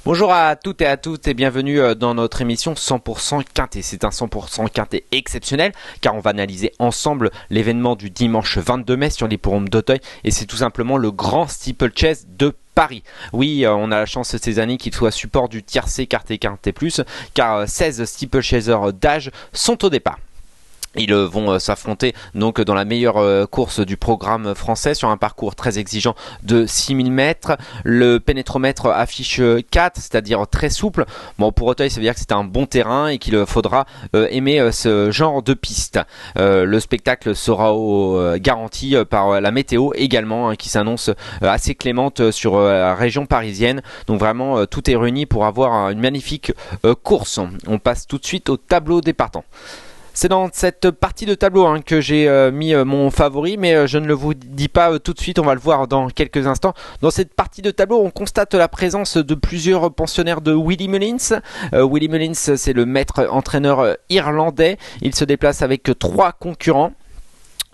Bonjour à toutes et à toutes et bienvenue dans notre émission 100% Quintet. C'est un 100% Quintet exceptionnel car on va analyser ensemble l'événement du dimanche 22 mai sur l'hippodrome d'Auteuil et c'est tout simplement le grand steeplechase de Paris. Oui, on a la chance ces années qu'il soit support du tiercé Quintet Quintet Plus car 16 steeplechasers d'âge sont au départ. Ils vont s'affronter donc dans la meilleure course du programme français sur un parcours très exigeant de 6000 mètres. Le pénétromètre affiche 4, c'est-à-dire très souple. Bon, pour Auteuil, ça veut dire que c'est un bon terrain et qu'il faudra aimer ce genre de piste. Le spectacle sera garanti par la météo également, qui s'annonce assez clémente sur la région parisienne. Donc vraiment, tout est réuni pour avoir une magnifique course. On passe tout de suite au tableau des partants. C'est dans cette partie de tableau que j'ai mis mon favori, mais je ne le vous dis pas tout de suite, on va le voir dans quelques instants. Dans cette partie de tableau, on constate la présence de plusieurs pensionnaires de Willie Mullins. Willie Mullins, c'est le maître entraîneur irlandais. Il se déplace avec 3 concurrents.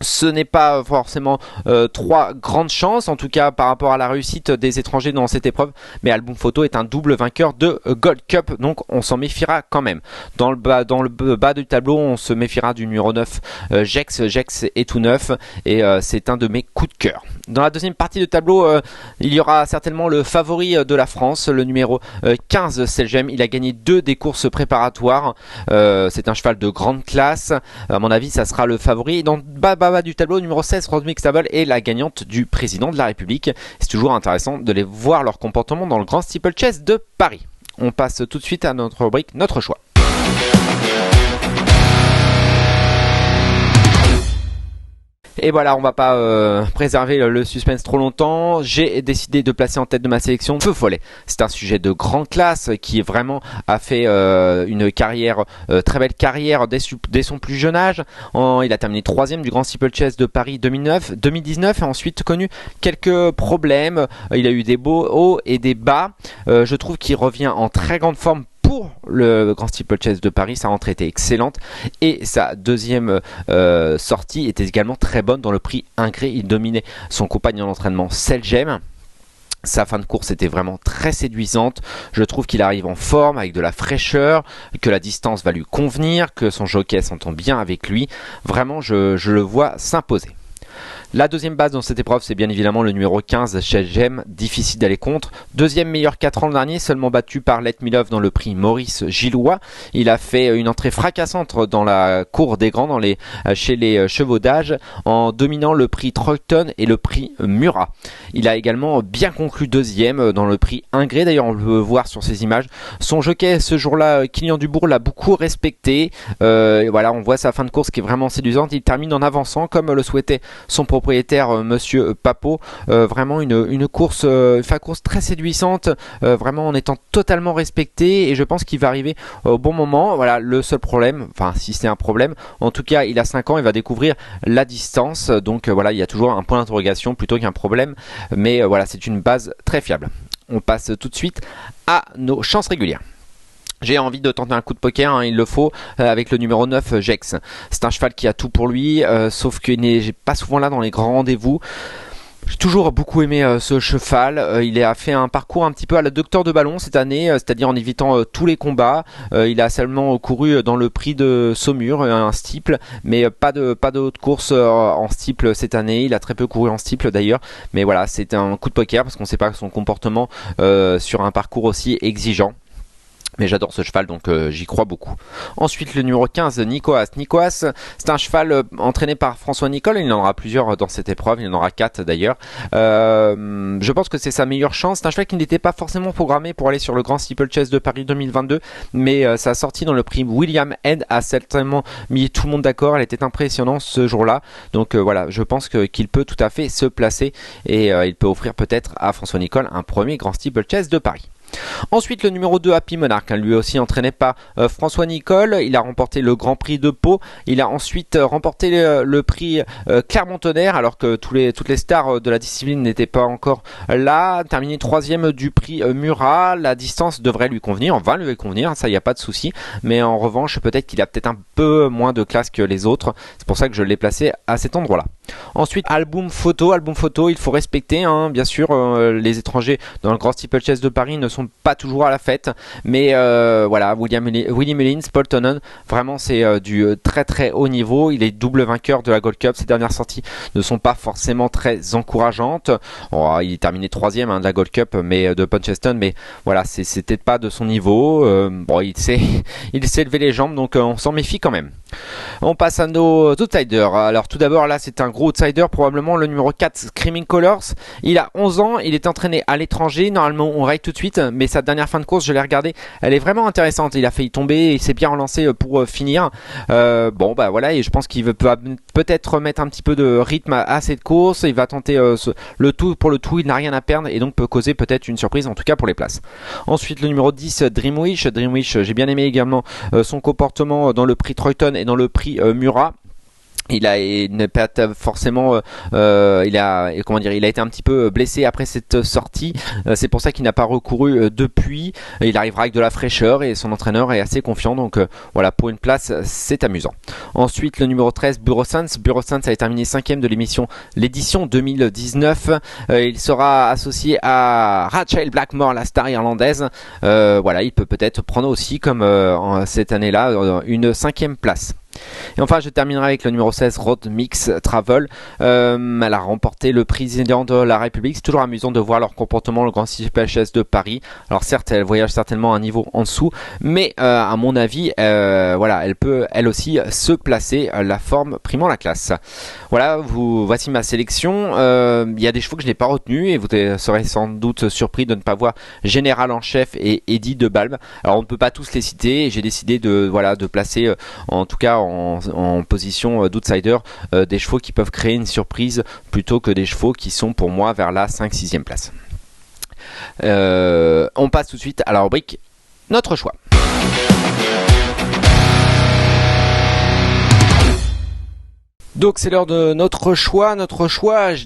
Ce n'est pas forcément 3 grandes chances, en tout cas par rapport à la réussite des étrangers dans cette épreuve, mais Album Photo est un double vainqueur de Gold Cup, donc on s'en méfiera quand même. Dans le bas du tableau, on se méfiera du numéro 9, Gex. Gex est tout neuf et c'est un de mes coups de cœur. Dans la deuxième partie de tableau, il y aura certainement le favori de la France, le numéro 15, Selgem. Il a gagné 2 des courses préparatoires. C'est un cheval de grande classe. À mon avis, ça sera le favori. Dans le bas du tableau, numéro 16, Rosmic Stable est la gagnante du président de la République. C'est toujours intéressant de les voir leur comportement dans le grand steeplechase de Paris. On passe tout de suite à notre rubrique Notre choix. Et voilà, on va pas préserver le suspense trop longtemps. J'ai décidé de placer en tête de ma sélection Feu Follet. C'est un sujet de grande classe qui vraiment a fait une carrière, très belle carrière dès son plus jeune âge. Il a terminé 3e du Grand Steeplechase de Paris 2019 et ensuite connu quelques problèmes. Il a eu des beaux hauts et des bas. Je trouve qu'il revient en très grande forme pour le Grand Steeplechase de Paris. Sa rentrée était excellente et sa deuxième sortie était également très bonne dans le prix Ingré. Il dominait son compagnon d'entraînement Selgem. Sa fin de course était vraiment très séduisante. Je trouve qu'il arrive en forme avec de la fraîcheur, que la distance va lui convenir, que son jockey s'entend bien avec lui. Vraiment, je le vois s'imposer. La deuxième base dans cette épreuve, c'est bien évidemment le numéro 15, Selgem, difficile d'aller contre. Deuxième meilleur 4 ans le dernier, seulement battu par Let Me Love dans le prix Maurice Gillois. Il a fait une entrée fracassante dans la cour des grands, chez les chevaux d'âge, en dominant le prix Trollton et le prix Murat. Il a également bien conclu deuxième dans le prix Ingré. D'ailleurs, on le peut voir sur ces images. Son jockey, ce jour-là, Kylian Dubourg, l'a beaucoup respecté. Voilà, on voit sa fin de course qui est vraiment séduisante. Il termine en avançant, comme le souhaitait son propriétaire Monsieur Papo. Vraiment une course très séduisante, vraiment en étant totalement respecté, et je pense qu'il va arriver au bon moment. Voilà, le seul problème, enfin si c'est un problème, en tout cas il a 5 ans, il va découvrir la distance, donc voilà, il y a toujours un point d'interrogation plutôt qu'un problème, mais voilà, c'est une base très fiable. On passe tout de suite à nos chances régulières. J'ai envie de tenter un coup de poker, il le faut, avec le numéro 9, Gex. C'est un cheval qui a tout pour lui, sauf qu'il n'est pas souvent là dans les grands rendez-vous. J'ai toujours beaucoup aimé ce cheval. Il a fait un parcours un petit peu à la Docteur de Ballon cette année, c'est-à-dire en évitant tous les combats. Il a seulement couru dans le prix de Saumur, un steeple, mais pas de haute course en steeple cette année. Il a très peu couru en steeple d'ailleurs, mais voilà, c'est un coup de poker parce qu'on ne sait pas son comportement sur un parcours aussi exigeant. Mais j'adore ce cheval, donc j'y crois beaucoup. Ensuite, le numéro 15, Nicoas. Nicoas, c'est un cheval entraîné par François Nicole. Il en aura plusieurs dans cette épreuve. Il en aura 4 d'ailleurs. Je pense que c'est sa meilleure chance. C'est un cheval qui n'était pas forcément programmé pour aller sur le Grand Steeplechase de Paris 2022. Mais sa sortie dans le prix William Head a certainement mis tout le monde d'accord. Elle était impressionnante ce jour-là. Donc voilà, je pense qu'il peut tout à fait se placer. Et il peut offrir peut-être à François Nicole un premier Grand Steeplechase de Paris. Ensuite, le numéro 2, Happy Monarch, lui aussi entraîné par François Nicole. Il a remporté le Grand Prix de Pau. Il a ensuite remporté le prix Clermont-Tonnerre, alors que toutes les stars de la discipline n'étaient pas encore là. Terminé 3e du prix Murat. La distance devrait lui convenir, va lui convenir, ça, il n'y a pas de souci. Mais en revanche, peut-être qu'il a un peu moins de classe que les autres. C'est pour ça que je l'ai placé à cet endroit-là. Ensuite, album photo, il faut respecter, hein, bien sûr, les étrangers dans le Grand Steeplechase de Paris ne sont pas toujours à la fête, mais voilà, Willie Mullins, Paul Tonnen, vraiment c'est du très très haut niveau. Il est double vainqueur de la Gold Cup. Ses dernières sorties ne sont pas forcément très encourageantes. Oh, il est terminé 3e de la Gold Cup, mais de Puncheston, mais voilà, c'était pas de son niveau. Bon, il s'est levé les jambes, donc on s'en méfie quand même. On passe à nos outsiders. Alors tout d'abord, là c'est un gros outsider, probablement le numéro 4, Screaming Colors. Il a 11 ans, il est entraîné à l'étranger. Normalement on raille tout de suite, mais sa dernière fin de course, je l'ai regardé, elle est vraiment intéressante. Il a failli tomber et il s'est bien relancé pour finir. Bon bah voilà, et je pense qu'il veut peut-être mettre un petit peu de rythme à cette course. Il va tenter le tout pour le tout, il n'a rien à perdre et donc peut causer peut-être une surprise, en tout cas pour les places. Ensuite le numéro 10, Dreamwish. Dreamwish, j'ai bien aimé également son comportement dans le prix Troyton et dans le prix Murat. Il n'est pas forcément, il a été un petit peu blessé après cette sortie. C'est pour ça qu'il n'a pas recouru depuis. Il arrivera avec de la fraîcheur et son entraîneur est assez confiant. Donc voilà, pour une place, c'est amusant. Ensuite, le numéro 13, Burosans. Burosans a terminé 5e de l'édition 2019. Il sera associé à Rachel Blackmore, la star irlandaise. Voilà, il peut peut-être prendre aussi, comme cette année-là, une 5e place. Et enfin, je terminerai avec le numéro 16, Road Mix Travel. Elle a remporté le président de la République. C'est toujours amusant de voir leur comportement, le Grand Steeplechase de Paris. Alors certes, elle voyage certainement à un niveau en dessous, mais à mon avis, voilà, elle peut elle aussi se placer, la forme primant la classe. Voilà, voici ma sélection. Il y a des chevaux que je n'ai pas retenus et vous serez sans doute surpris de ne pas voir Général en chef et Eddie de Balbe. Alors on ne peut pas tous les citer. J'ai décidé de placer, en tout cas en position d'outsider, des chevaux qui peuvent créer une surprise plutôt que des chevaux qui sont pour moi vers la 5-6e place. On passe tout de suite à la rubrique Notre choix. Donc c'est l'heure de notre choix.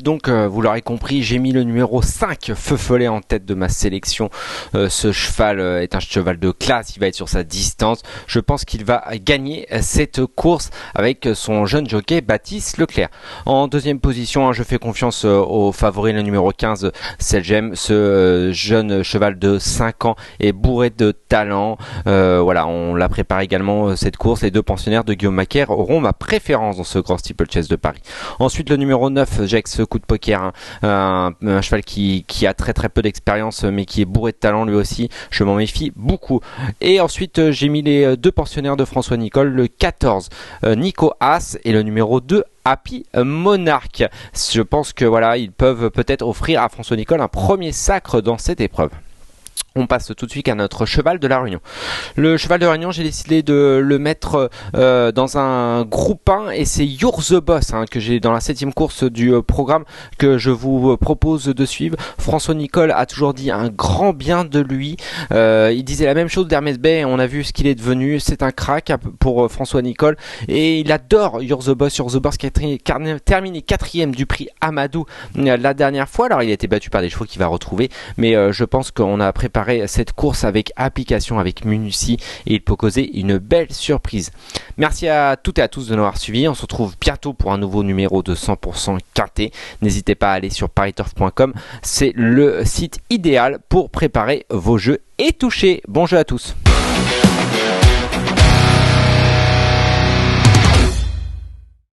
Donc vous l'aurez compris, j'ai mis le numéro 5, Feu Follet, en tête de ma sélection. Ce cheval est un cheval de classe, il va être sur sa distance. Je pense qu'il va gagner cette course avec son jeune jockey Baptiste Leclerc. En deuxième position, je fais confiance au favori, le numéro 15, Selgem. Ce jeune cheval de 5 ans est bourré de talent. Voilà, on l'a préparé également cette course. Les deux pensionnaires de Guillaume Macaire auront ma préférence dans ce Grand Steeplechase de Paris. Ensuite le numéro 9, Jex Coup de Poker, un cheval qui a très très peu d'expérience mais qui est bourré de talent lui aussi. Je m'en méfie beaucoup. Et ensuite j'ai mis les deux pensionnaires de François Nicole, le 14 Nico Haas et le numéro 2 Happy Monarch. Je pense que voilà, ils peuvent peut-être offrir à François Nicole un premier sacre dans cette épreuve. On passe tout de suite à notre cheval de la Réunion. Le cheval de la Réunion, j'ai décidé de le mettre dans un groupe 1 et c'est You're the Boss que j'ai dans la 7e course du programme que je vous propose de suivre. François Nicole a toujours dit un grand bien de lui. Il disait la même chose d'Hermès Bay. On a vu ce qu'il est devenu. C'est un crack pour François Nicole et il adore You're the Boss. You're the Boss qui a terminé 4e du prix Amadou la dernière fois. Alors il a été battu par des chevaux qu'il va retrouver, mais je pense qu'on a préparé cette course avec application, avec minutie, et il peut causer une belle surprise. Merci à toutes et à tous de nous avoir suivis. On se retrouve bientôt pour un nouveau numéro de 100% quinté. N'hésitez pas à aller sur pariturf.com, c'est le site idéal pour préparer vos jeux et toucher. Bon jeu à tous.